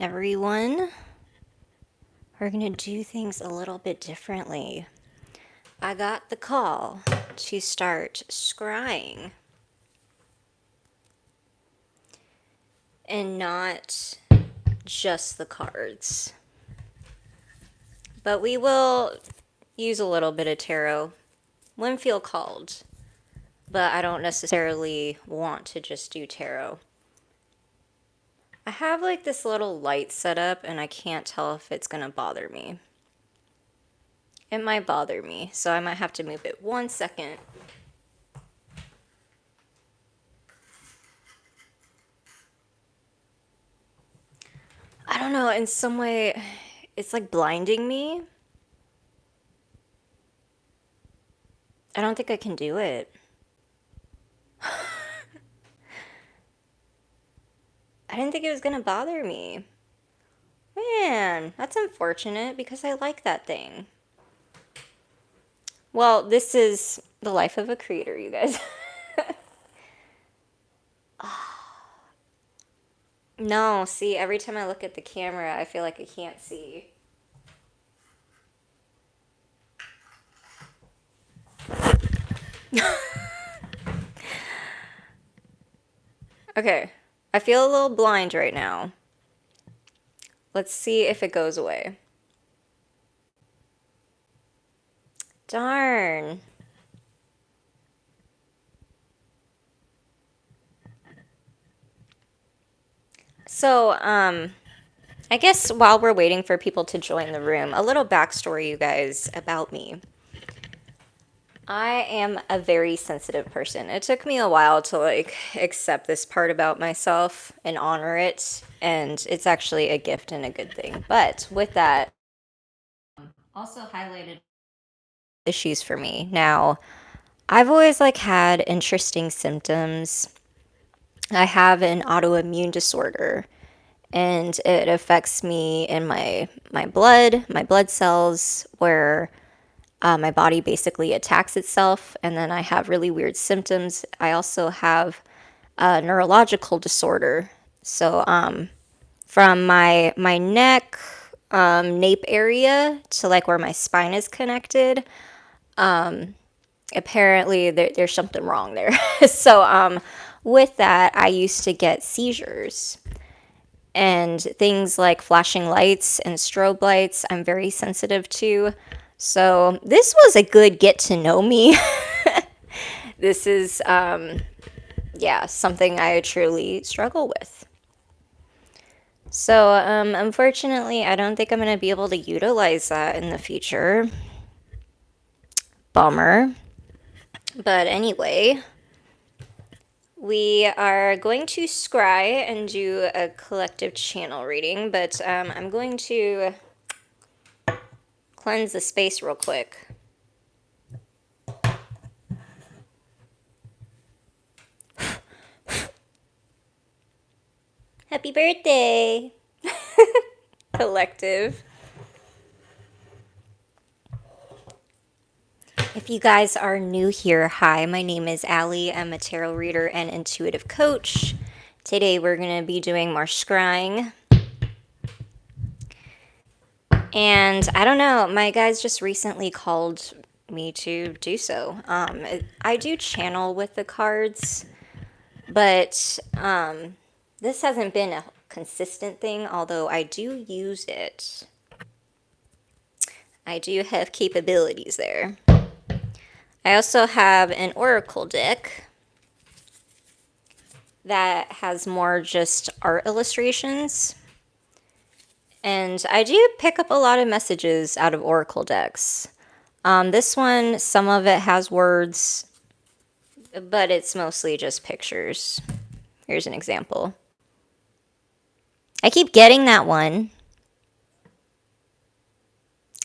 everyone. We're going to do things a little bit differently. I got the call to start scrying and not just the cards. But we will use a little bit of tarot when feel called. But I don't necessarily want to just do tarot. I have like this little light set up and I can't tell if it's going to bother me. It might bother me, so I might have to move it 1 second. I don't know, in some way, it's like blinding me. I don't think I can do it. I didn't think it was gonna bother me. Man, that's unfortunate because I like that thing. Well, this is the life of a creator, you guys. No, see, every time I look at the camera, I feel like I can't see. Okay, I feel a little blind right now. Let's see if it goes away. Darn. So, I guess while we're waiting for people to join the room, a little backstory, you guys, about me. I am a very sensitive person. It took me a while to like accept this part about myself and honor it, and it's actually a gift and a good thing. But with that, also highlighted issues for me. Now, I've always like had interesting symptoms. I have an autoimmune disorder and it affects me in my blood cells where my body basically attacks itself, and then I have really weird symptoms. I also have a neurological disorder. So from my neck, nape area to like where my spine is connected, apparently there's something wrong there. So with that, I used to get seizures. And things like flashing lights and strobe lights, I'm very sensitive to. So this was a good get to know me. This is, yeah, something I truly struggle with. So, unfortunately, I don't think I'm going to be able to utilize that in the future. Bummer. But anyway, we are going to scry and do a collective channel reading, but I'm going to cleanse the space real quick. Happy birthday! Collective. If you guys are new here, hi, my name is Allie. I'm a tarot reader and intuitive coach. Today we're going to be doing more scrying. And I don't know, my guys just recently called me to do so. I do channel with the cards, but this hasn't been a consistent thing, although I do use it. I do have capabilities there. I also have an oracle deck that has more just art illustrations. And I do pick up a lot of messages out of oracle decks. This one, some of it has words, but it's mostly just pictures. Here's an example. I keep getting that one.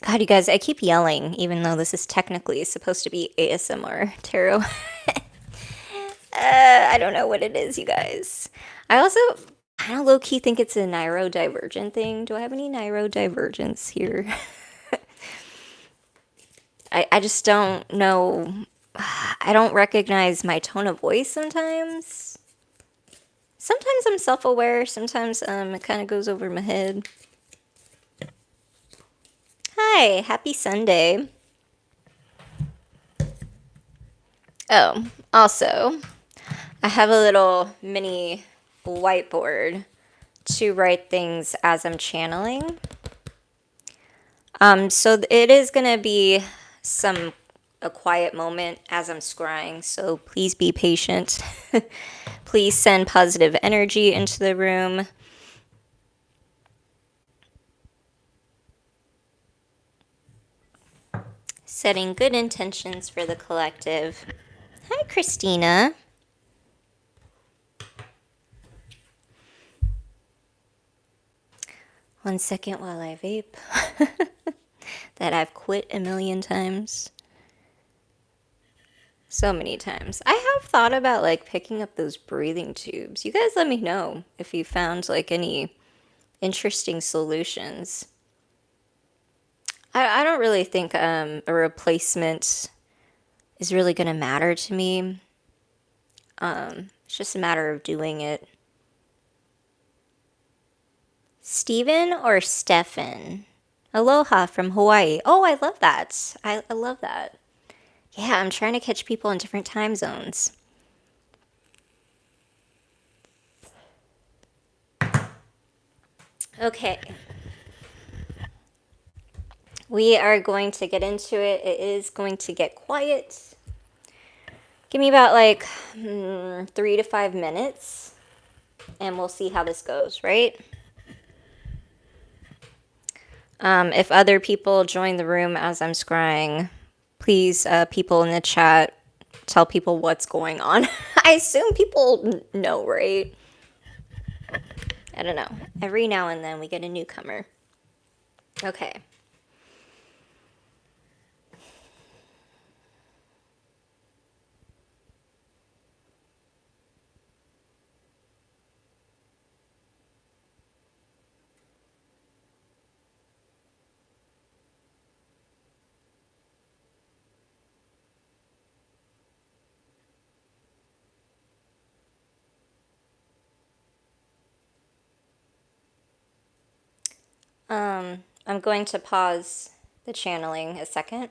God, you guys, I keep yelling, even though this is technically supposed to be ASMR tarot. I don't know what it is, you guys. I also kind of low-key think it's a neurodivergent thing. Do I have any neurodivergence here? I just don't know. I don't recognize my tone of voice sometimes. Sometimes I'm self-aware, sometimes it kind of goes over my head. Hi, happy Sunday. Oh, also, I have a little mini whiteboard to write things as I'm channeling. So it is going to be a quiet moment as I'm scrying, so please be patient. Please send positive energy into the room. Setting good intentions for the collective. Hi, Christina. One second while I vape. That I've quit a million times. So many times. I have thought about like picking up those breathing tubes. You guys let me know if you found like any interesting solutions. I don't really think a replacement is really going to matter to me. It's just a matter of doing it. Steven or Stefan? Aloha from Hawaii. Oh, I love that. I love that. Yeah, I'm trying to catch people in different time zones. Okay. We are going to get into it. It is going to get quiet. Give me about like 3 to 5 minutes and we'll see how this goes, right? If other people join the room as I'm scrying, please, people in the chat, tell people what's going on. I assume people know, right? I don't know. Every now and then we get a newcomer. Okay. I'm going to pause the channeling a second.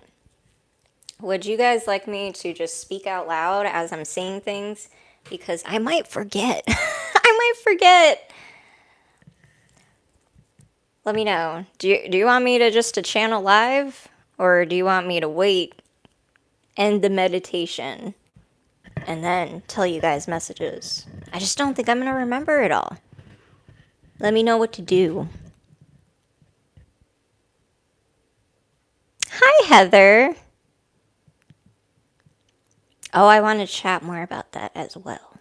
Would you guys like me to just speak out loud as I'm saying things? Because I might forget. I might forget. Let me know. Do you want me to just to channel live? Or do you want me to wait, end the meditation, and then tell you guys messages? I just don't think I'm going to remember it all. Let me know what to do. Hi, Heather. Oh, I want to chat more about that as well.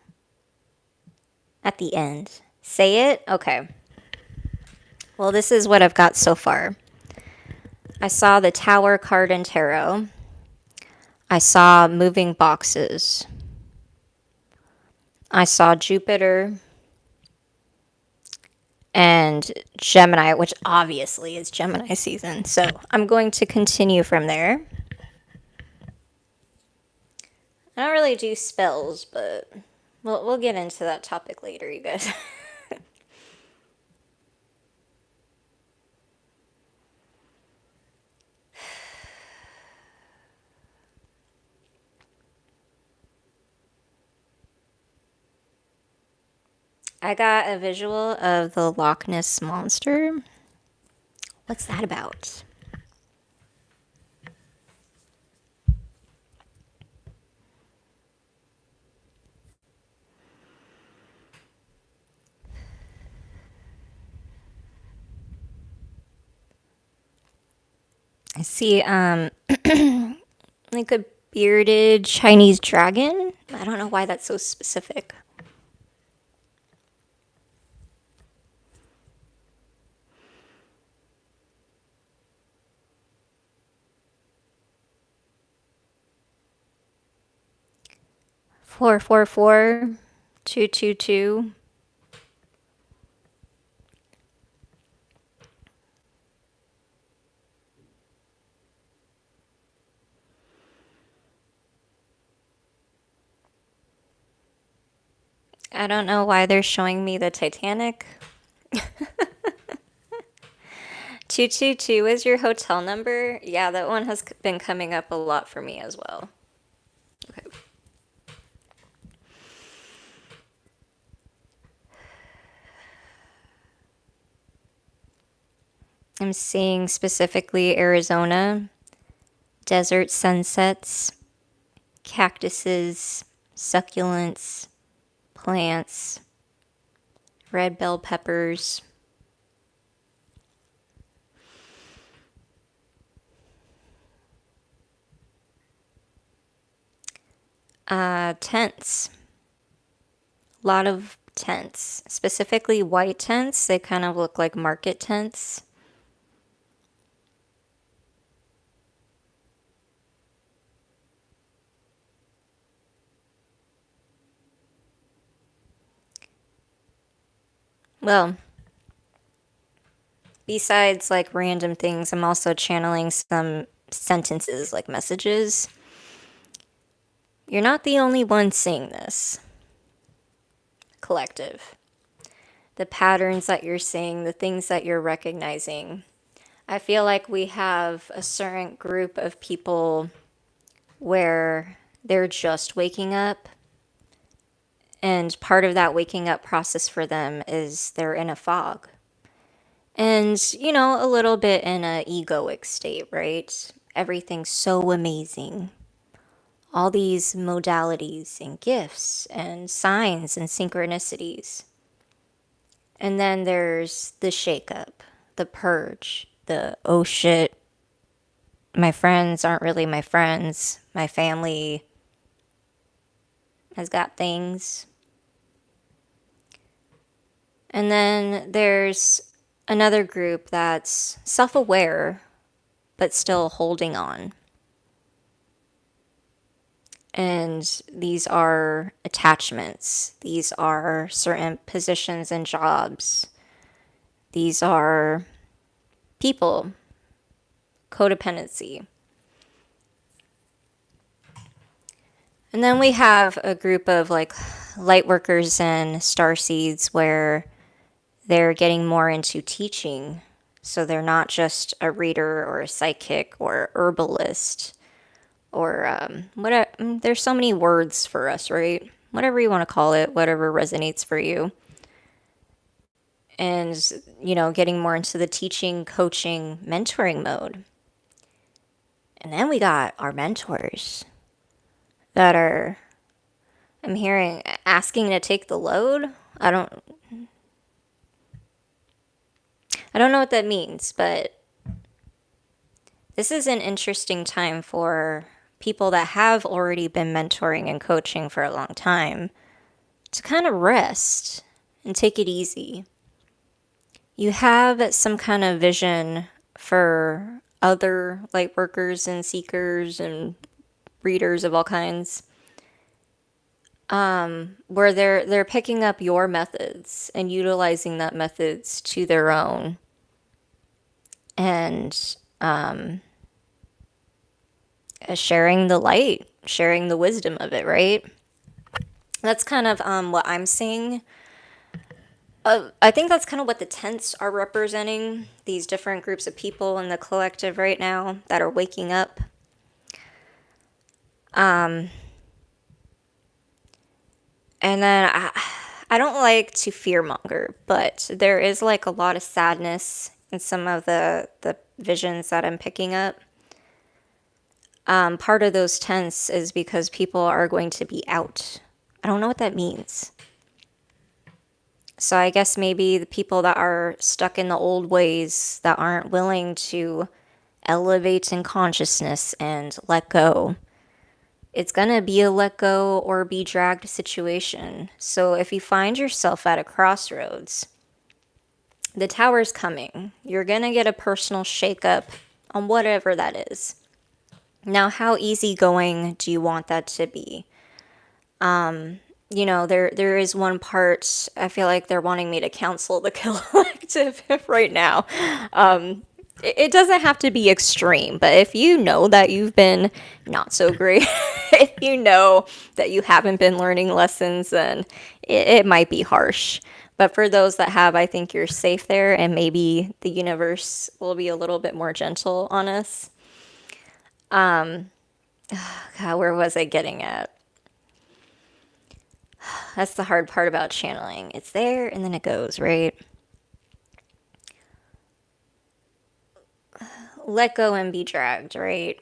At the end. Say it? Okay. Well, this is what I've got so far. I saw the Tower card in tarot. I saw moving boxes. I saw Jupiter and Gemini, which obviously is Gemini season. So I'm going to continue from there. I don't really do spells, but we'll get into that topic later, you guys. I got a visual of the Loch Ness Monster. What's that about? I see like a bearded Chinese dragon. I don't know why that's so specific. Four, 222. I don't know why they're showing me the Titanic. 222 is your hotel number? Yeah, that one has been coming up a lot for me as well. Okay. I'm seeing specifically Arizona, desert sunsets, cactuses, succulents, plants, red bell peppers. Tents. A lot of tents, specifically white tents. They kind of look like market tents. Well, besides like random things, I'm also channeling some sentences like messages. You're not the only one seeing this, collective. The patterns that you're seeing, the things that you're recognizing. I feel like we have a certain group of people where they're just waking up. And part of that waking up process for them is they're in a fog. And, a little bit in a egoic state, right? Everything's so amazing. All these modalities and gifts and signs and synchronicities. And then there's the shakeup, the purge, the oh shit, my friends aren't really my friends. My family has got things. And then there's another group that's self aware, but still holding on. And these are attachments, these are certain positions and jobs, these are people, codependency. And then we have a group of like light workers and star seeds where they're getting more into teaching. So they're not just a reader or a psychic or herbalist or whatever. There's so many words for us, right? Whatever you want to call it, whatever resonates for you. And, getting more into the teaching, coaching, mentoring mode. And then we got our mentors that are, I'm hearing, asking to take the load. I don't know what that means, but this is an interesting time for people that have already been mentoring and coaching for a long time to kind of rest and take it easy. You have some kind of vision for other light workers and seekers and readers of all kinds, where they're picking up your methods and utilizing that methods to their own, and sharing the light, sharing the wisdom of it, right? That's kind of what I'm seeing. I think that's kind of what the tents are representing, these different groups of people in the collective right now that are waking up. And then I don't like to fearmonger, but there is like a lot of sadness in some of the visions that I'm picking up. Part of those tents is because people are going to be out. I don't know what that means. So I guess maybe the people that are stuck in the old ways, that aren't willing to elevate in consciousness and let go, it's going to be a let go or be dragged situation. So if you find yourself at a crossroads, the tower's coming. You're going to get a personal shakeup on whatever that is. Now, how easygoing do you want that to be? There is one part, I feel like they're wanting me to counsel the collective right now. It doesn't have to be extreme, but if you know that you've been not so great, if you know that you haven't been learning lessons, then it might be harsh. But for those that have, I think you're safe there, and maybe the universe will be a little bit more gentle on us. God, where was I getting at? That's the hard part about channeling. It's there and then it goes, right? Let go and be dragged, right?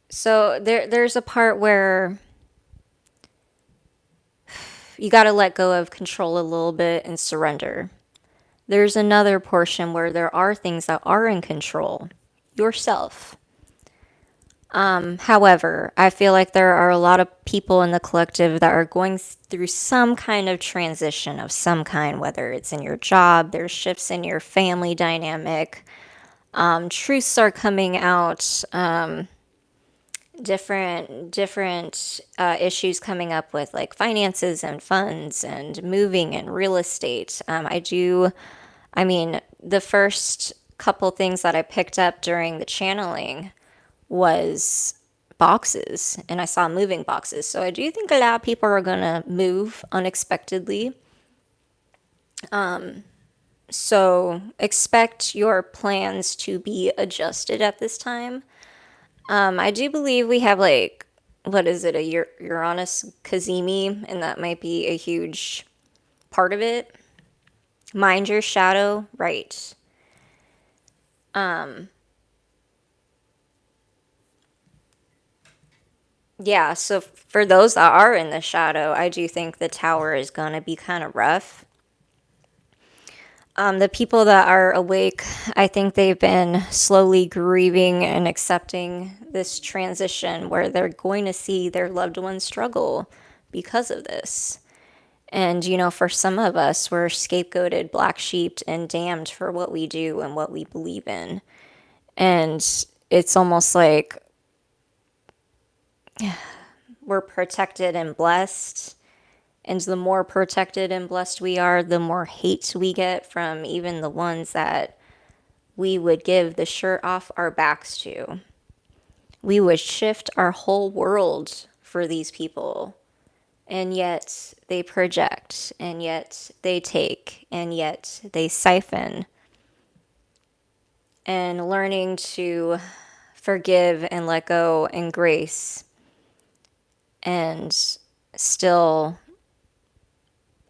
So there's a part where you got to let go of control a little bit and surrender. There's another portion where there are things that are in control, yourself. However, I feel like there are a lot of people in the collective that are going through some kind of transition of some kind, whether it's in your job, there's shifts in your family dynamic, truths are coming out, different issues coming up with like finances and funds and moving and real estate. I mean, the first couple things that I picked up during the channeling was boxes, and I saw moving boxes. So I do think a lot of people are going to move unexpectedly. So expect your plans to be adjusted at this time. I do believe we have like, what is it, a Uranus Kazemi, and that might be a huge part of it. Mind your shadow, right? Yeah, so for those that are in the shadow, I do think the tower is going to be kind of rough. The people that are awake, I think they've been slowly grieving and accepting this transition where they're going to see their loved ones struggle because of this. And, you know, for some of us, we're scapegoated, black sheeped, and damned for what we do and what we believe in. And it's almost like we're protected and blessed. And the more protected and blessed we are, the more hate we get from even the ones that we would give the shirt off our backs to. We would shift our whole world for these people. And yet they project, and yet they take, and yet they siphon. And learning to forgive and let go and grace, and still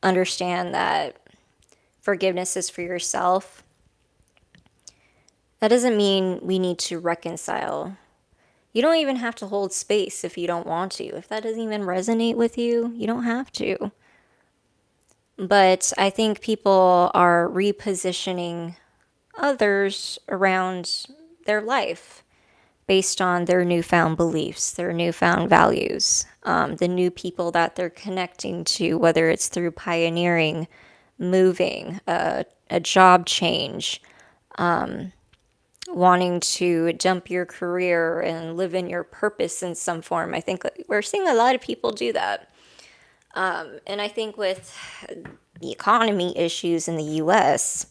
understand that forgiveness is for yourself. That doesn't mean we need to reconcile. You don't even have to hold space if you don't want to. If that doesn't even resonate with you, you don't have to. But I think people are repositioning others around their life based on their newfound beliefs, their newfound values, the new people that they're connecting to, whether it's through pioneering, moving, a job change, wanting to jump your career and live in your purpose in some form. I think we're seeing a lot of people do that. And I think with the economy issues in the US,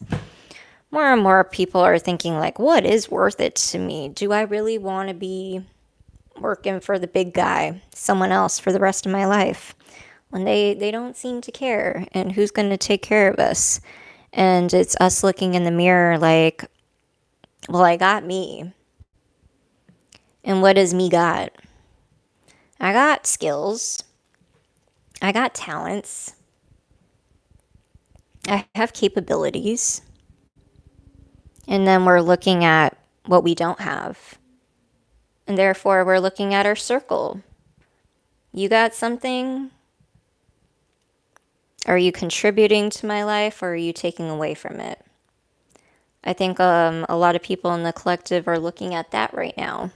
more and more people are thinking like, what is worth it to me? Do I really want to be working for the big guy, someone else for the rest of my life? When they don't seem to care, and who's going to take care of us? And it's us looking in the mirror like, well, I got me. And what does me got? I got skills. I got talents. I have capabilities. And then we're looking at what we don't have. And therefore, we're looking at our circle. You got something? Are you contributing to my life, or are you taking away from it? I think a lot of people in the collective are looking at that right now.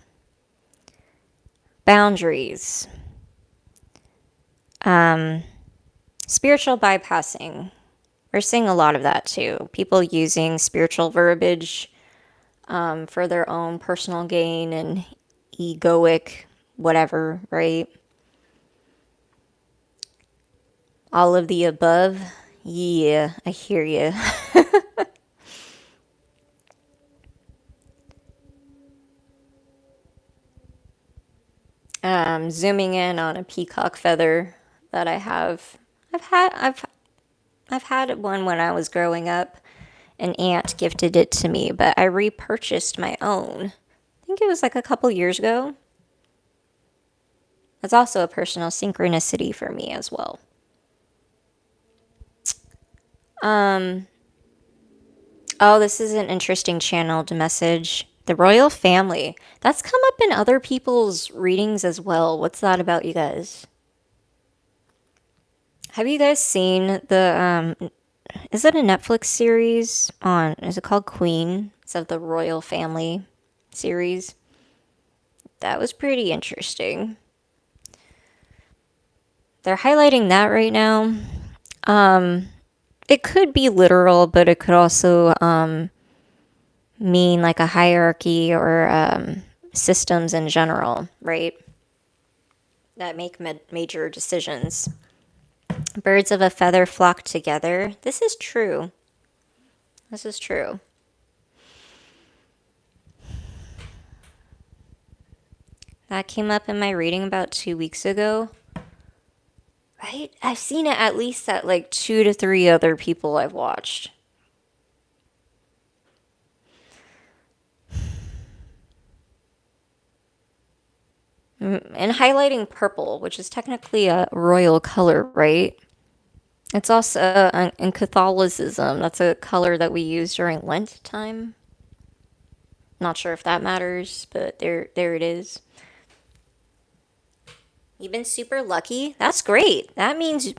Boundaries. Spiritual bypassing. We're seeing a lot of that too. People using spiritual verbiage for their own personal gain and egoic whatever, right? All of the above. Yeah, I hear you. zooming in on a peacock feather that I have. I've had one when I was growing up. An aunt gifted it to me, but I repurchased my own. I think it was like a couple years ago. It's also a personal synchronicity for me as well. Oh, this is an interesting channeled message. The royal family. That's come up in other people's readings as well. What's that about, you guys? Have you guys seen the is it a Netflix series on, is it called Queen? It's of the royal family series. That was pretty interesting. They're highlighting that right now. It could be literal, but it could also mean like a hierarchy or systems in general, right? That make major decisions. Birds of a feather flock together. This is true. This is true. That came up in my reading about 2 weeks ago. Right? I've seen it at least at like 2 to 3 other people I've watched. And highlighting purple, which is technically a royal color, right? It's also in Catholicism, that's a color that we use during Lent time. Not sure if that matters, but there it is. You've been super lucky. That's great. That means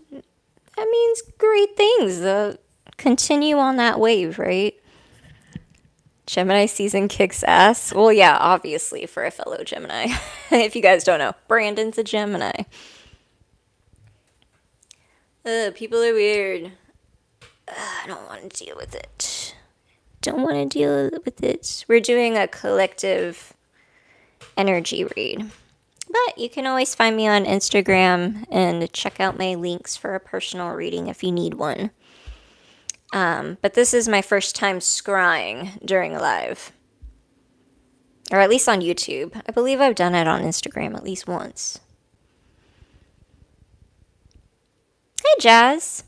great things. Continue on that wave, right? Gemini season kicks ass. Well, yeah, obviously for a fellow Gemini. If you guys don't know, Brandon's a Gemini. People are weird. I don't want to deal with it. Don't want to deal with it. We're doing a collective energy read. But you can always find me on Instagram and check out my links for a personal reading if you need one. But this is my first time scrying during a live. Or at least on YouTube. I believe I've done it on Instagram at least once. Hey, Jazz.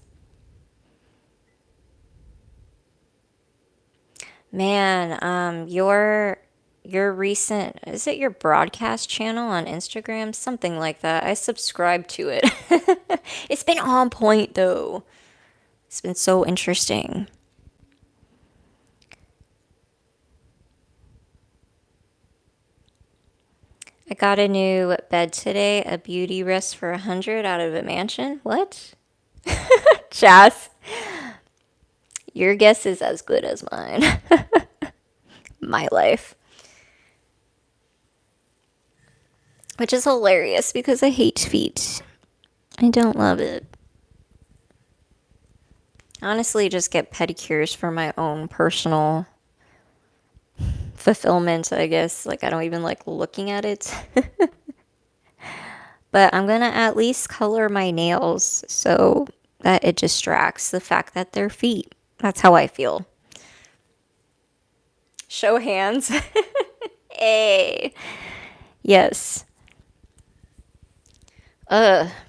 Man, your recent, is it your broadcast channel on Instagram? Something like that. I subscribed to it. It's been on point though. It's been so interesting. I got a new bed today, a beauty rest for 100 out of a mansion. What? Jazz, your guess is as good as mine. My life. Which is hilarious because I hate feet. I don't love it. Honestly, just get pedicures for my own personal fulfillment, I guess. Like, I don't even like looking at it. But I'm gonna at least color my nails so that it distracts the fact that they're feet. That's how I feel. Show hands. Hey. Yes.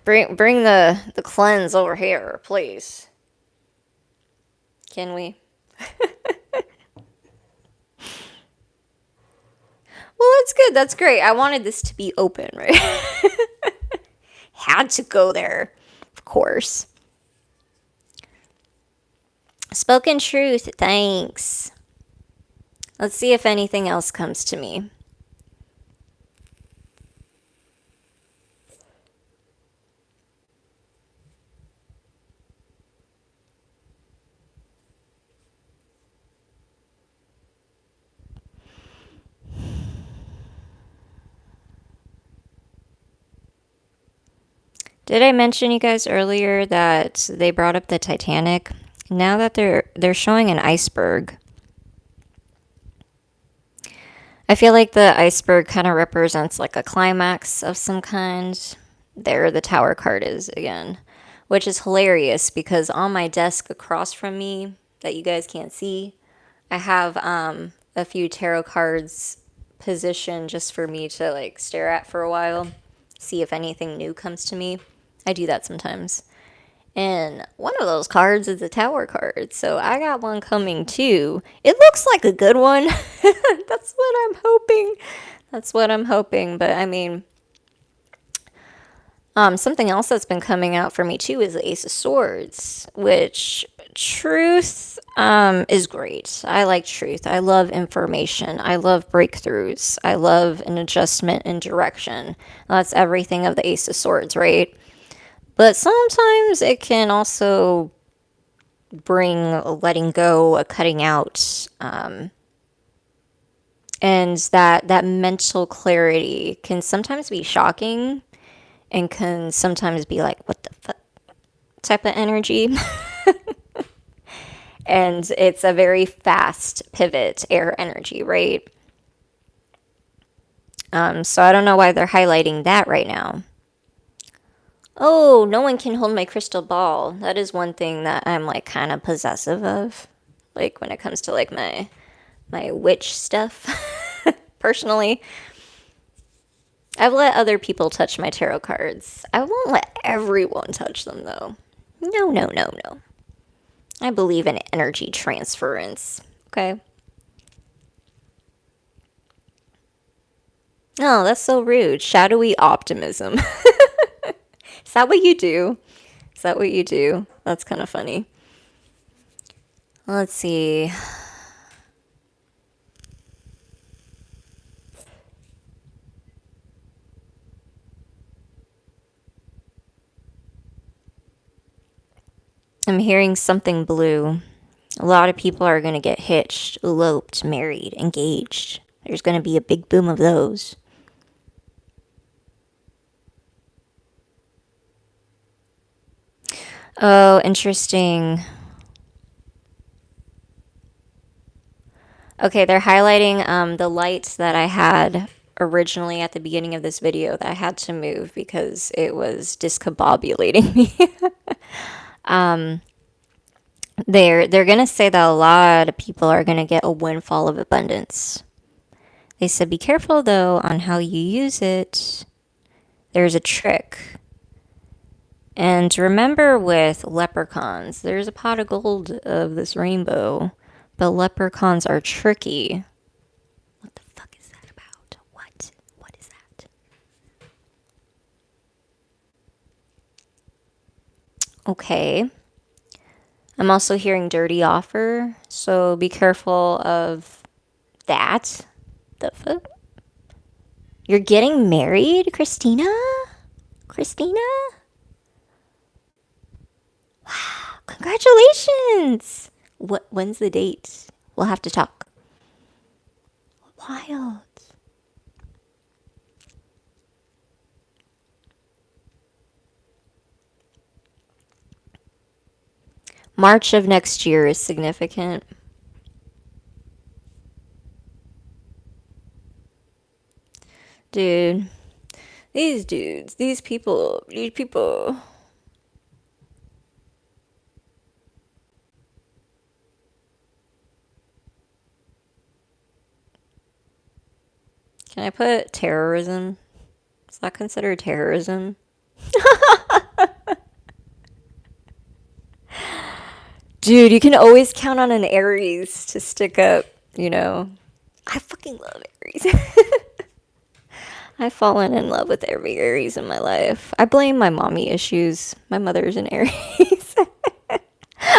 Bring the cleanse over here, please. Can we? Well, that's good. That's great. I wanted this to be open, right? Had to go there, of course. Spoken truth, thanks. Let's see if anything else comes to me. Did I mention you guys earlier that they brought up the Titanic? Now that they're showing an iceberg. I feel like the iceberg kind of represents like a climax of some kind. There the tower card is again, which is hilarious because on my desk across from me that you guys can't see, I have a few tarot cards positioned just for me to like stare at for a while. see if anything new comes to me. I do that sometimes. And one of those cards is a tower card. So I got one coming too. It looks like a good one. That's what I'm hoping. That's what I'm hoping. But I mean, something else that's been coming out for me too is the Ace of Swords, which truth is great. I like truth. I love information. I love breakthroughs. I love an adjustment in direction. That's everything of the Ace of Swords, right? But sometimes it can also bring a letting go, a cutting out, and that mental clarity can sometimes be shocking and can sometimes be like, what the fuck type of energy. And it's a very fast pivot, air energy, right? So I don't know why they're highlighting that right now. Oh, no one can hold my crystal ball. That is one thing that I'm like kind of possessive of. Like when it comes to like my witch stuff. Personally, I've let other people touch my tarot cards. I won't let everyone touch them though. No, no, no, no. I believe in energy transference. Okay. Oh, that's so rude. Shadowy optimism. Is that what you do? Is that what you do? That's kind of funny. Let's see. I'm hearing something blue. A lot of people are going to get hitched, eloped, married, engaged. There's going to be a big boom of those. Oh, interesting. Okay, they're highlighting the lights that I had originally at the beginning of this video that I had to move because it was discombobulating me. They're gonna say that a lot of people are gonna get a windfall of abundance. They said be careful though on how you use it. There's a trick. And remember with leprechauns, there's a pot of gold of this rainbow, but leprechauns are tricky. What the fuck is that about? What? What is that? Okay. I'm also hearing dirty offer, so be careful of that. The fuck? You're getting married, Christina? Christina? Wow, congratulations! When's the date? We'll have to talk. Wild. March of next year is significant. Dude, these dudes, these people. Can I put terrorism? Is that considered terrorism? Dude, you can always count on an Aries to stick up, you know. I fucking love Aries. I've fallen in love with every Aries in my life. I blame my mommy issues. My mother's an Aries.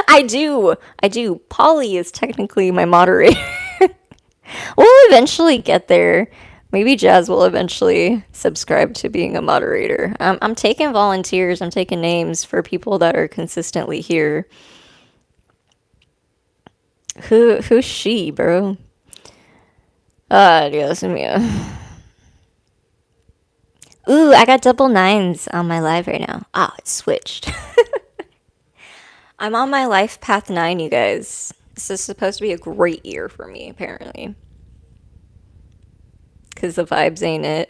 I do. Polly is technically my moderator. We'll eventually get there. Maybe Jazz will eventually subscribe to being a moderator. I'm taking volunteers. I'm taking names for people that are consistently here. Who's she, bro? Dios mío. Ooh, I got double nines on my live right now. Ah, it switched. I'm on my life path 9, you guys. This is supposed to be a great year for me, apparently. Because the vibes ain't it.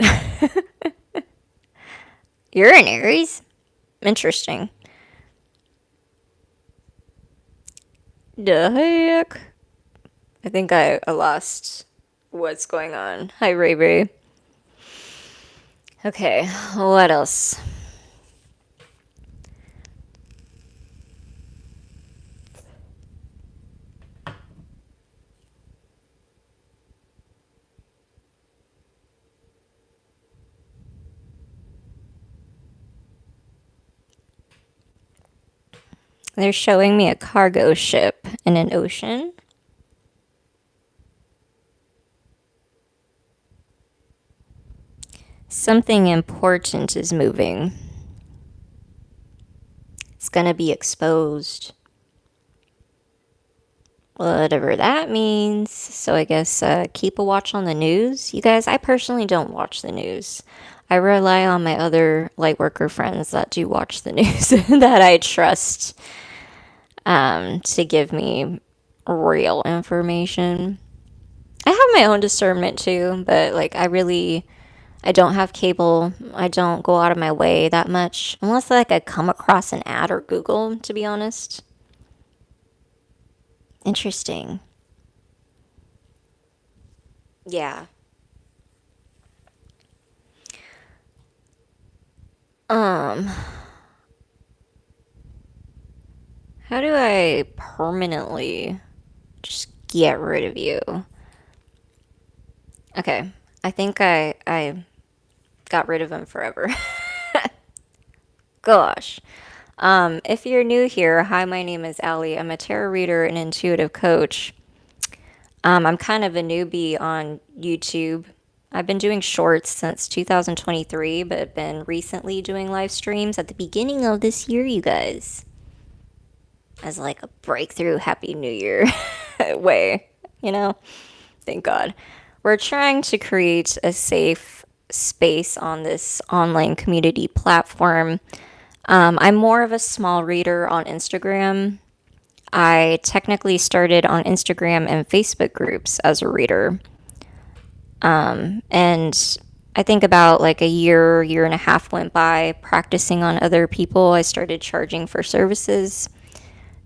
You're an Aries? Interesting. The heck? I think I lost what's going on. Hi, Ray Ray. Okay, what else? They're showing me a cargo ship in an ocean. Something important is moving. It's gonna be exposed. Whatever that means. So I guess keep a watch on the news. You guys, I personally don't watch the news. I rely on my other light worker friends that do watch the news that I trust to give me real information. I have my own discernment too, but like I don't have cable. I don't go out of my way that much unless like I come across an ad or Google, to be honest. Interesting. Yeah. Um, how do I permanently just get rid of you? Okay. I think I got rid of him forever. Gosh. If you're new here, hi, my name is Allie. I'm a tarot reader and intuitive coach. I'm kind of a newbie on YouTube. I've been doing shorts since 2023, but been recently doing live streams at the beginning of this year, you guys, as like a breakthrough Happy New Year way, you know? Thank God. We're trying to create a safe space on this online community platform. I'm more of a small reader on Instagram. I technically started on Instagram and Facebook groups as a reader. And I think about like a year and a half went by practicing on other people. I started charging for services.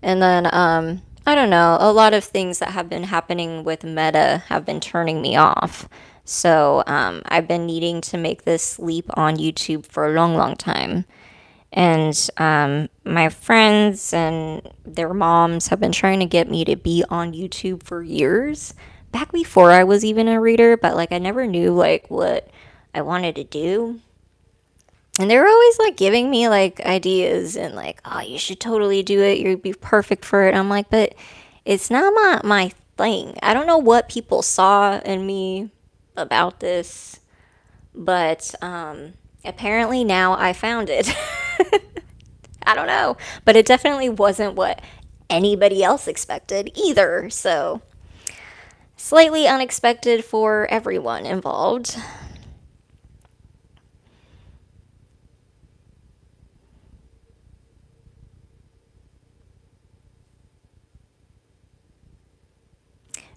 And then, I don't know, a lot of things that have been happening with Meta have been turning me off. So, I've been needing to make this leap on YouTube for a long, long time. And my friends and their moms have been trying to get me to be on YouTube for years, back before I was even a reader, but like I never knew like what I wanted to do. And they were always like giving me like ideas and like, oh, you should totally do it. You'd be perfect for it. I'm like, but it's not my thing. I don't know what people saw in me about this, but apparently now I found it. I don't know, but it definitely wasn't what anybody else expected either. So, slightly unexpected for everyone involved.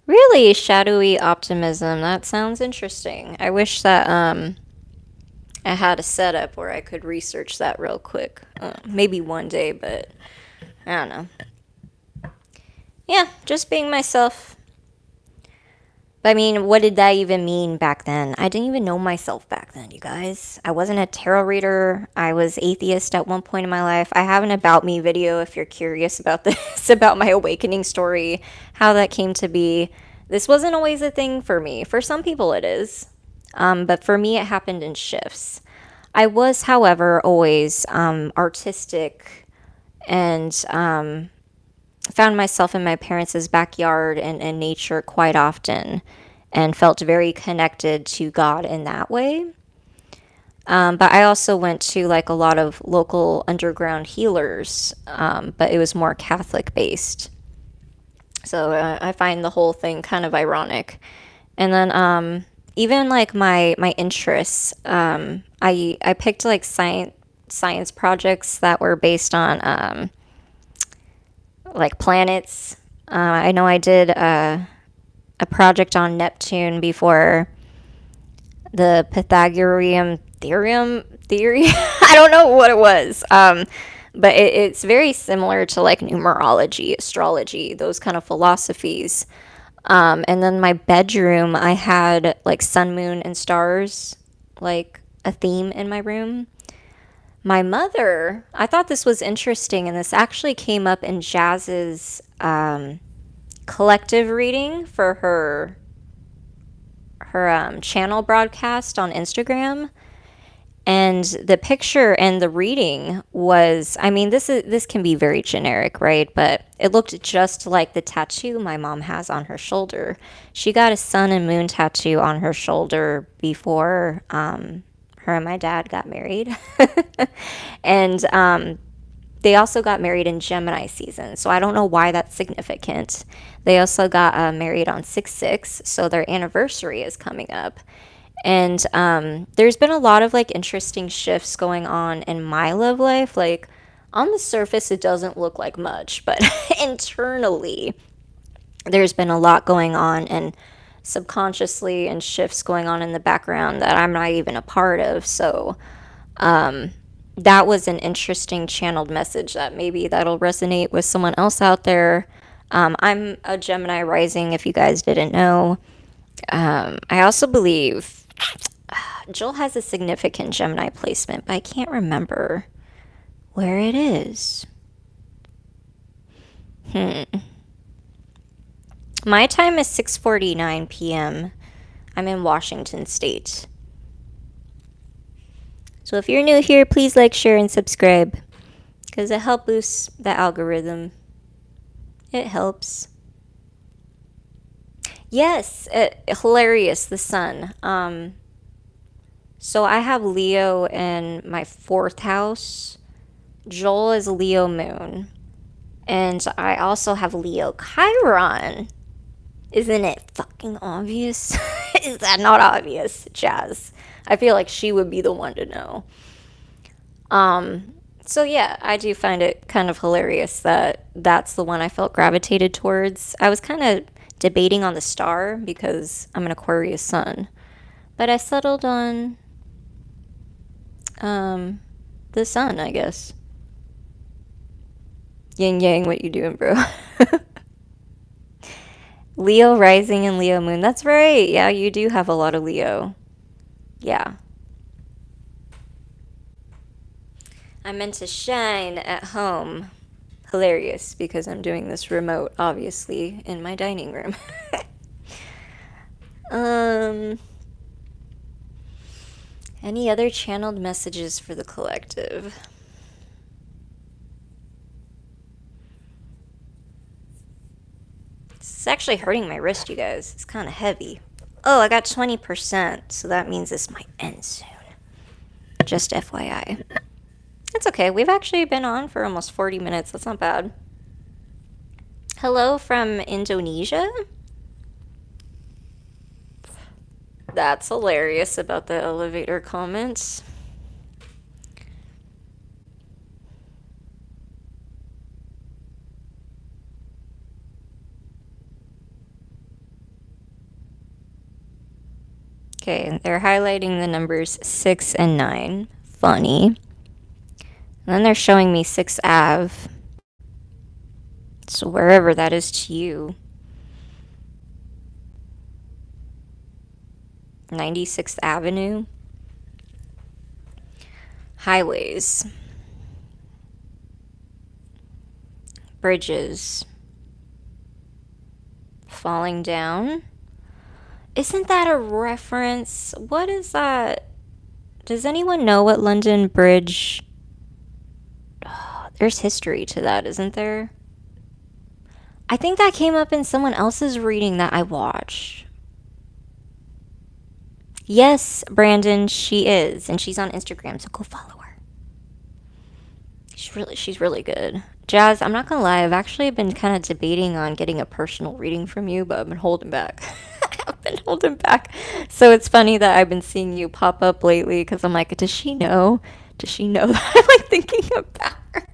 Really shadowy optimism. That sounds interesting. I wish that I had a setup where I could research that real quick. Maybe one day, but I don't know. Yeah, just being myself. I mean, what did that even mean back then? I didn't even know myself back then, you guys. I wasn't a tarot reader. I was atheist at one point in my life. I have an About Me video if you're curious about this, about my awakening story, how that came to be. This wasn't always a thing for me. For some people, it is. But for me, it happened in shifts. I was, however, always artistic and found myself in my parents' backyard and nature quite often and felt very connected to God in that way. But I also went to like a lot of local underground healers, but it was more Catholic based. So I find the whole thing kind of ironic. And then even like my interests, I picked like science projects that were based on like planets. I know I did a project on Neptune before the Pythagorean theory. I don't know what it was. But it's very similar to like numerology, astrology, those kind of philosophies. And then my bedroom, I had like sun, moon, and stars like a theme in my room. My mother, I thought this was interesting, and this actually came up in Jazz's collective reading for her channel broadcast on Instagram. And the picture and the reading was, I mean, this can be very generic, right? But it looked just like the tattoo my mom has on her shoulder. She got a sun and moon tattoo on her shoulder before her and my dad got married. And they also got married in Gemini season, so I don't know why that's significant. They also got married on 6/6, so their anniversary is coming up. And there's been a lot of like interesting shifts going on in my love life. Like on the surface, it doesn't look like much, but internally, there's been a lot going on, and subconsciously, and shifts going on in the background that I'm not even a part of. So that was an interesting channeled message that maybe that'll resonate with someone else out there. I'm a Gemini rising, if you guys didn't know. I also believe Joel has a significant Gemini placement, but I can't remember where it is. My time is 6:49 p.m. I'm in Washington State. So if you're new here, please like, share, and subscribe, because it helps boost the algorithm. It helps. Yes, hilarious, the sun. So I have Leo in my 4th house. Joel is Leo moon. And I also have Leo Chiron. Isn't it fucking obvious? Is that not obvious, Jazz? I feel like she would be the one to know. So yeah, I do find it kind of hilarious that that's the one I felt gravitated towards. I was kind of debating on the star because I'm an Aquarius sun, but I settled on the sun, I guess. Yin yang, what you doing, bro? Leo rising and Leo moon. That's right. Yeah, you do have a lot of Leo. Yeah. I meant to shine at home. Hilarious, because I'm doing this remote, obviously, in my dining room. Any other channeled messages for the collective? It's actually hurting my wrist, you guys. It's kind of heavy. Oh, I got 20%, so that means this might end soon. Just FYI. It's okay. We've actually been on for almost 40 minutes. That's not bad. Hello from Indonesia. That's hilarious about the elevator comments. Okay, they're highlighting the numbers 6 and 9. Funny. And then they're showing me 6th Ave. So wherever that is to you. 96th Avenue. Highways. Bridges. Falling down. Isn't that a reference? What is that? Does anyone know what London Bridge... There's history to that, isn't there? I think that came up in someone else's reading that I watched. Yes, Brandon, she is. And she's on Instagram, so go follow her. She's really good. Jazz, I'm not gonna lie, I've actually been kind of debating on getting a personal reading from you, but I've been holding back. I've been holding back. So it's funny that I've been seeing you pop up lately, because I'm like, does she know? Does she know that I'm like thinking about her?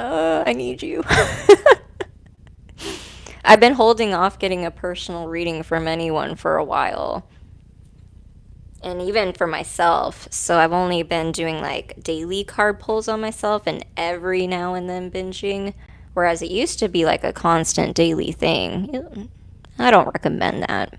I need you. I've been holding off getting a personal reading from anyone for a while. And even for myself. So I've only been doing like daily card pulls on myself and every now and then binging. Whereas it used to be like a constant daily thing. I don't recommend that.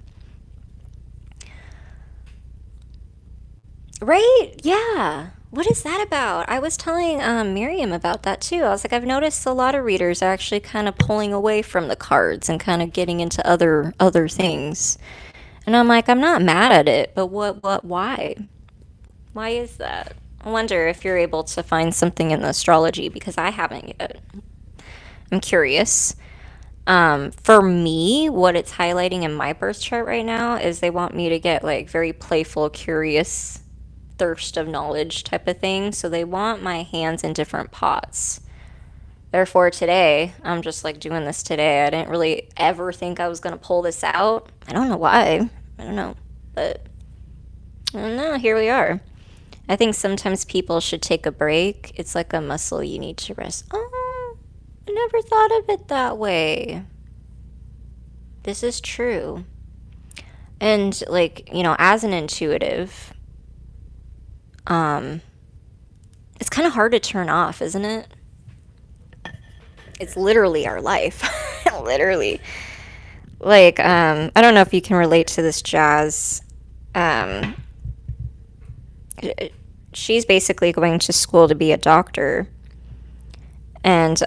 Right? Yeah. What is that about? I was telling Miriam about that too. I was like, I've noticed a lot of readers are actually kind of pulling away from the cards and kind of getting into other things. And I'm like, I'm not mad at it, but why? Why is that? I wonder if you're able to find something in the astrology because I haven't yet. I'm curious. For me, what it's highlighting in my birth chart right now is they want me to get like very playful, curious, thirst of knowledge type of thing. So they want my hands in different pots. Therefore, today, I'm just like doing this today. I didn't really ever think I was going to pull this out. I don't know why. I don't know. But I don't know. Here we are. I think sometimes people should take a break. It's like a muscle you need to rest. Oh, I never thought of it that way. This is true. And like, as an intuitive, um, it's kind of hard to turn off, isn't it? It's literally our life. Literally. Like, I don't know if you can relate to this, Jazz. Um, she's basically going to school to be a doctor. And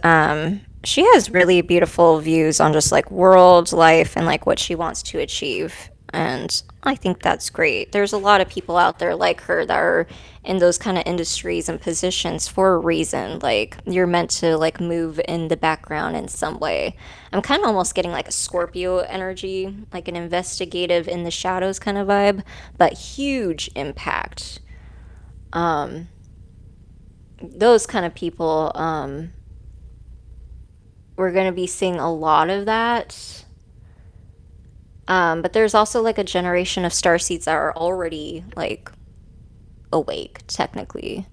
she has really beautiful views on just like world, life, and like what she wants to achieve. And I think that's great. There's a lot of people out there like her that are in those kind of industries and positions for a reason. Like you're meant to like move in the background in some way. I'm kind of almost getting like a Scorpio energy, like an investigative in the shadows kind of vibe, but huge impact. Um, those kind of people, we're going to be seeing a lot of that. But there's also like a generation of starseeds that are already like awake, technically.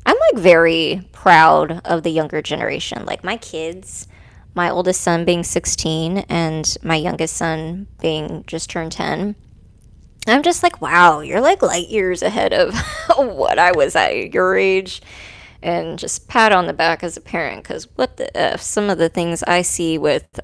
I'm like very proud of the younger generation. Like my kids, my oldest son being 16 and my youngest son being just turned 10. I'm just like, wow, you're like light years ahead of what I was at your age. And just pat on the back as a parent because what the F? Some of the things I see with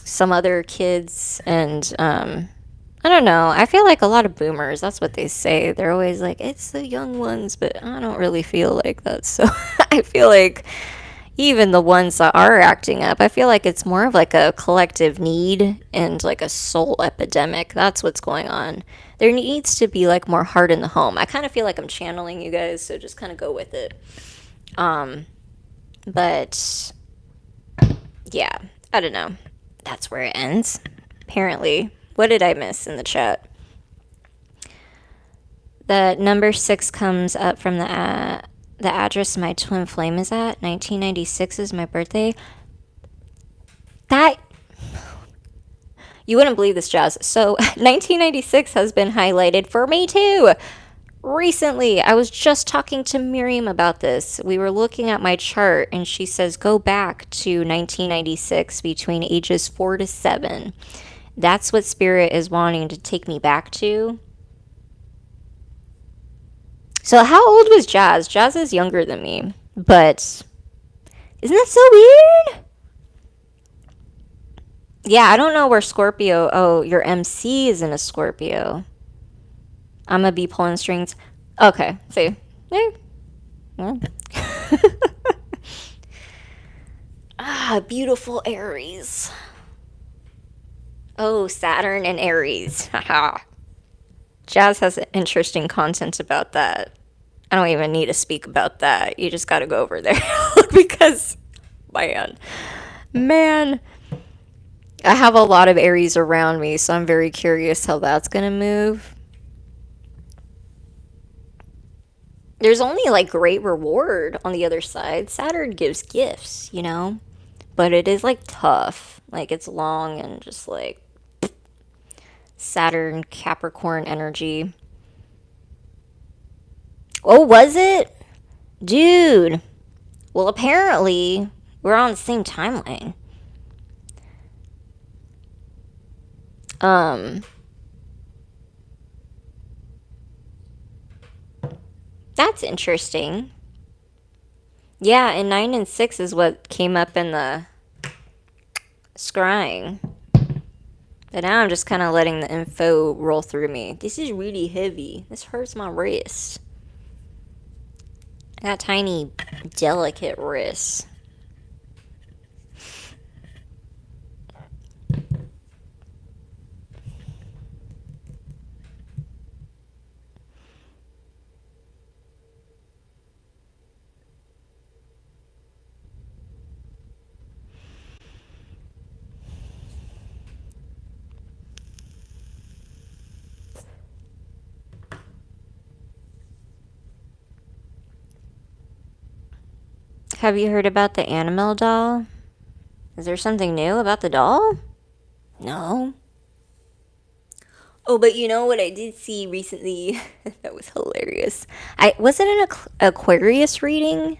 some other kids and I don't know. I feel like a lot of boomers, that's what they say. They're always like, it's the young ones, but I don't really feel like that. So I feel like even the ones that are acting up, I feel like it's more of like a collective need and like a soul epidemic. That's what's going on. There needs to be like more heart in the home. I kind of feel like I'm channeling you guys, so just kind of go with it. Um, but yeah, I don't know. That's where it ends. Apparently. What did I miss in the chat? The number 6 comes up from the address my twin flame is at. 1996 is my birthday. That you wouldn't believe this, Jazz. So 1996 has been highlighted for me too. Recently, I was just talking to Miriam about this. We were looking at my chart and she says go back to 1996 between ages 4 to 7. That's what Spirit is wanting to take me back to. So how old was Jazz? Jazz is younger than me, but isn't that so weird? Yeah, I don't know where Scorpio. Oh, your MC is in a Scorpio. I'm gonna be pulling strings. Okay, see. Yeah. Beautiful Aries. Oh, Saturn and Aries. Haha. Jazz has interesting content about that. I don't even need to speak about that. You just got to go over there because, man, I have a lot of Aries around me, so I'm very curious how that's going to move. There's only like great reward on the other side. Saturn gives gifts, but it is like tough. Like it's long and just like Saturn Capricorn energy. Oh, was it? Dude. Well, apparently we're on the same timeline. That's interesting. Yeah, and 9 and 6 is what came up in the scrying. But now I'm just kind of letting the info roll through me. This is really heavy. This hurts my wrist. I got tiny, delicate wrists. Have you heard about the Animal doll? Is there something new about the doll? No. Oh, but you know what I did see recently? That was hilarious. I was it an Aquarius reading?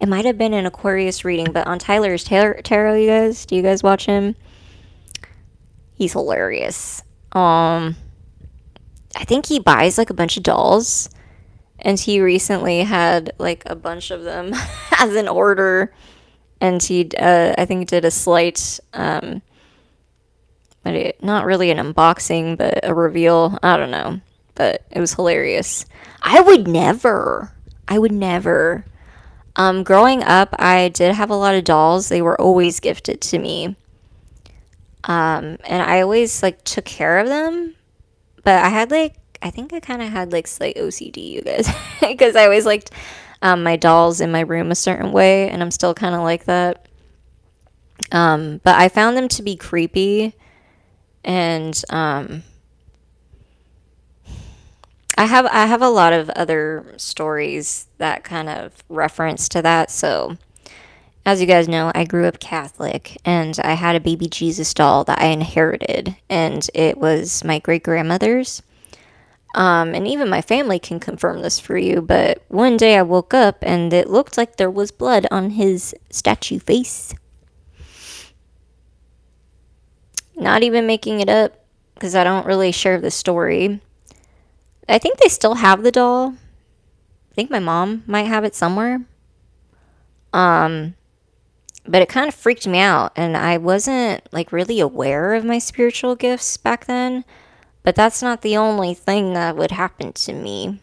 It might have been an Aquarius reading, but on Tyler's tarot, you guys, do you guys watch him? He's hilarious. I think he buys like a bunch of dolls, and he recently had like a bunch of them as an order, and he I think did a slight not really an unboxing, but a reveal. I don't know, but it was hilarious. I would never. I would never. Growing up, I did have a lot of dolls. They were always gifted to me. And I always like took care of them. But I had like, I think I kind of had like slight OCD, you guys, because I always liked my dolls in my room a certain way, and I'm still kind of like that. But I found them to be creepy, and I have a lot of other stories that kind of reference to that. So, as you guys know, I grew up Catholic, and I had a baby Jesus doll that I inherited, and it was my great grandmother's. And even my family can confirm this for you, but one day I woke up and it looked like there was blood on his statue face. Not even making it up, because I don't really share the story. I think they still have the doll. I think my mom might have it somewhere. But it kind of freaked me out, and I wasn't like really aware of my spiritual gifts back then. But that's not the only thing that would happen to me.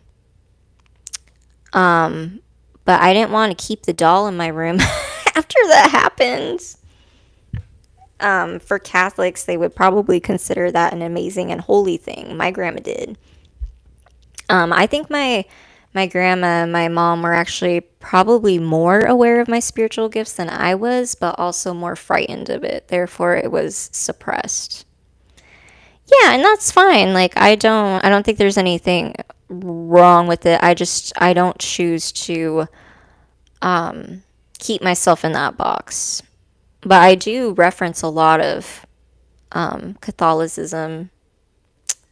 But I didn't want to keep the doll in my room after that happened. For Catholics, they would probably consider that an amazing and holy thing. My grandma did. I think my grandma and my mom were actually probably more aware of my spiritual gifts than I was, but also more frightened of it. Therefore, it was suppressed. Yeah, and that's fine. Like I don't think there's anything wrong with it. I don't choose to keep myself in that box. But I do reference a lot of Catholicism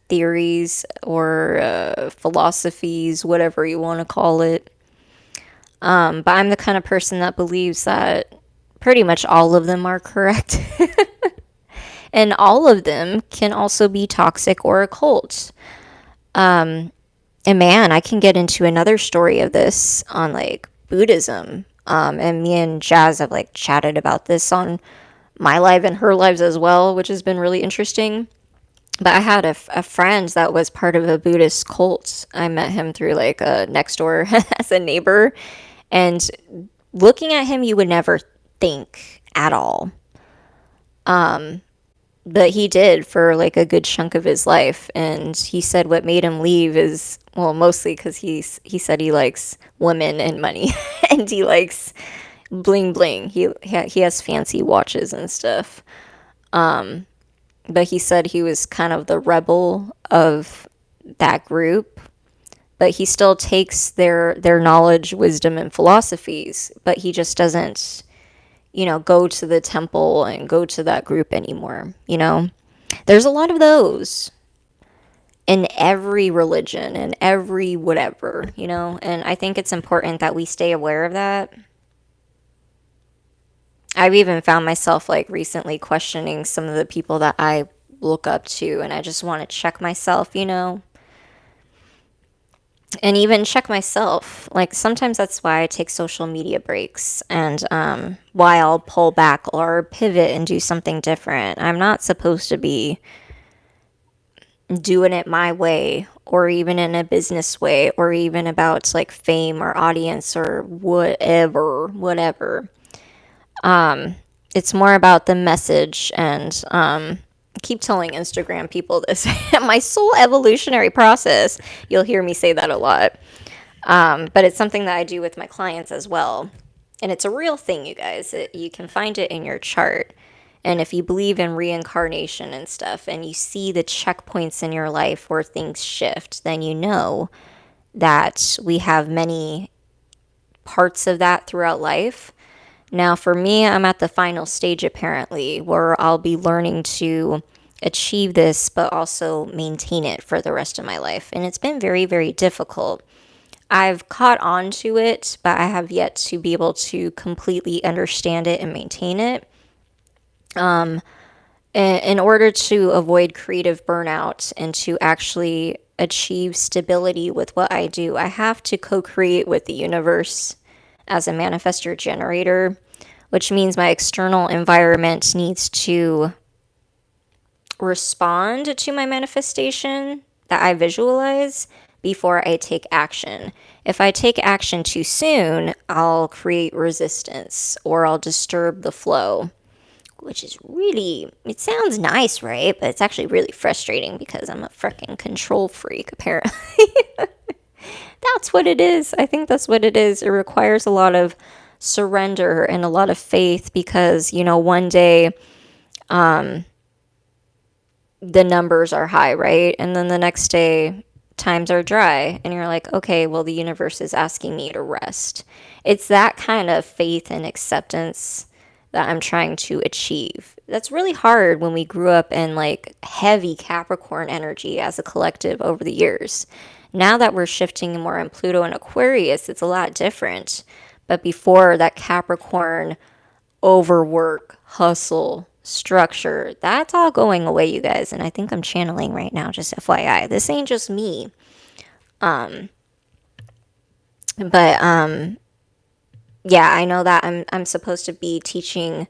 theories or philosophies, whatever you want to call it. But I'm the kind of person that believes that pretty much all of them are correct. And all of them can also be toxic or occult. And man, I can get into another story of this on like Buddhism. And me and Jazz have like chatted about this on my live and her lives as well, which has been really interesting. But I had a friend that was part of a Buddhist cult. I met him through like a next door as a neighbor. And looking at him, you would never think at all. But he did for like a good chunk of his life. And he said what made him leave is, well, mostly because he said he likes women and money. And he likes bling bling. He has fancy watches and stuff. But he said he was kind of the rebel of that group. But he still takes their knowledge, wisdom, and philosophies. But he just doesn't, go to the temple and go to that group anymore. There's a lot of those in every religion and every whatever, and I think it's important that we stay aware of that. I've even found myself like recently questioning some of the people that I look up to, and I just want to check myself. and even check myself. Like sometimes that's why I take social media breaks and why I'll pull back or pivot and do something different. I'm not supposed to be doing it my way or even in a business way or even about like fame or audience or whatever. It's more about the message and I keep telling Instagram people this. My soul evolutionary process. You'll hear me say that a lot. But it's something that I do with my clients as well. And it's a real thing, you guys. You can find it in your chart. And if you believe in reincarnation and stuff, and you see the checkpoints in your life where things shift, then you know that we have many parts of that throughout life. Now, for me, I'm at the final stage apparently where I'll be learning to achieve this, but also maintain it for the rest of my life. And it's been very, very difficult. I've caught on to it, but I have yet to be able to completely understand it and maintain it. In order to avoid creative burnout and to actually achieve stability with what I do, I have to co create with the universe as a manifestor generator, which means my external environment needs to respond to my manifestation that I visualize before I take action. If I take action too soon, I'll create resistance or I'll disturb the flow, which is really, it sounds nice, right? But it's actually really frustrating because I'm a freaking control freak, apparently. That's what it is. I think that's what it is. It requires a lot of surrender and a lot of faith because, one day the numbers are high, right? And then the next day times are dry. And you're like, okay, well, the universe is asking me to rest. It's that kind of faith and acceptance that I'm trying to achieve. That's really hard when we grew up in like heavy Capricorn energy as a collective over the years. Now that we're shifting more in Pluto and Aquarius, it's a lot different. But before that Capricorn overwork, hustle, structure, that's all going away, you guys. And I think I'm channeling right now, just FYI. This ain't just me. But yeah, I know that I'm supposed to be teaching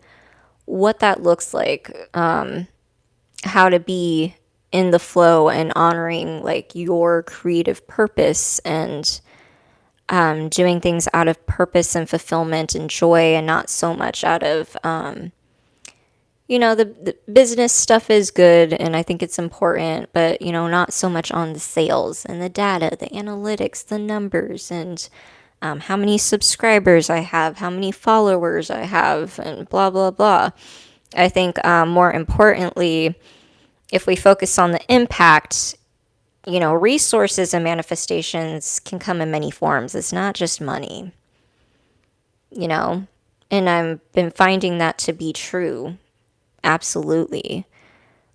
what that looks like, how to be in the flow and honoring like your creative purpose and doing things out of purpose and fulfillment and joy and not so much out of the business stuff is good and I think it's important, but not so much on the sales and the data, the analytics, the numbers, and how many subscribers I have, how many followers I have, and blah, blah, blah. I think more importantly, if we focus on the impact, resources and manifestations can come in many forms. It's not just money, and I've been finding that to be true. Absolutely.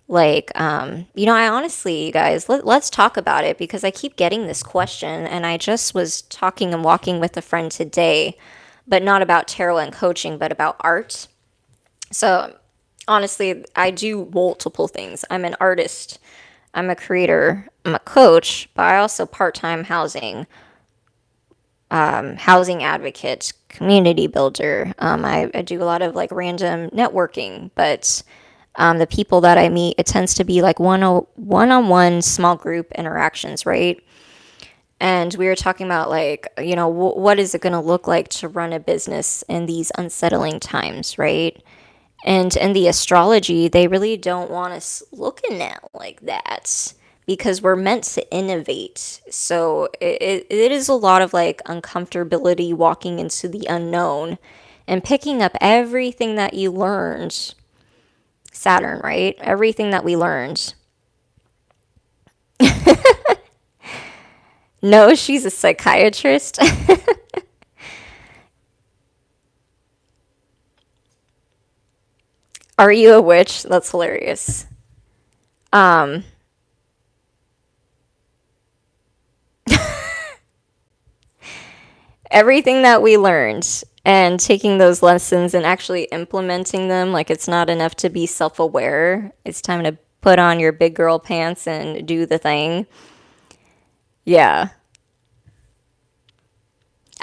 Like, I honestly, you guys, let's talk about it because I keep getting this question. And I just was talking and walking with a friend today, but not about tarot and coaching, but about art. So, honestly, I do multiple things. I'm an artist, I'm a creator, I'm a coach, but I also part-time housing advocate, community builder. I do a lot of like random networking, but the people that I meet, it tends to be like one-on-one small group interactions, right? And we were talking about like, what is it going to look like to run a business in these unsettling times, right? And in the astrology, they really don't want us looking at like that because we're meant to innovate. So it is a lot of like uncomfortability walking into the unknown and picking up everything that you learned. Saturn, right? Everything that we learned. No, she's a psychiatrist. Are you a witch? That's hilarious. Um, Everything that we learned and taking those lessons and actually implementing them, like it's not enough to be self aware. It's time to put on your big girl pants and do the thing. Yeah.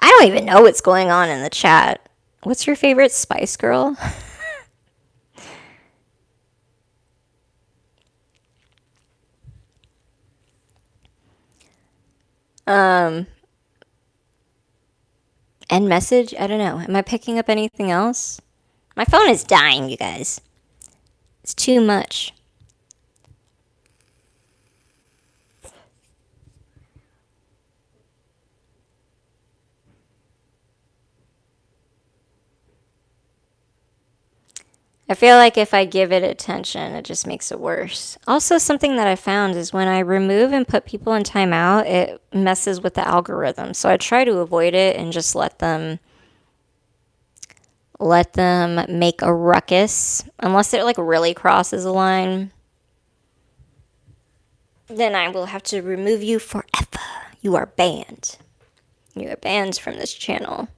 I don't even know what's going on in the chat. What's your favorite Spice Girl? End message? I don't know. Am I picking up anything else? My phone is dying, you guys. It's too much. I feel like if I give it attention, it just makes it worse. Also, something that I found is when I remove and put people in timeout, it messes with the algorithm. So I try to avoid it and just let them make a ruckus. Unless it like really crosses a line, then I will have to remove you forever. You are banned. You are banned from this channel.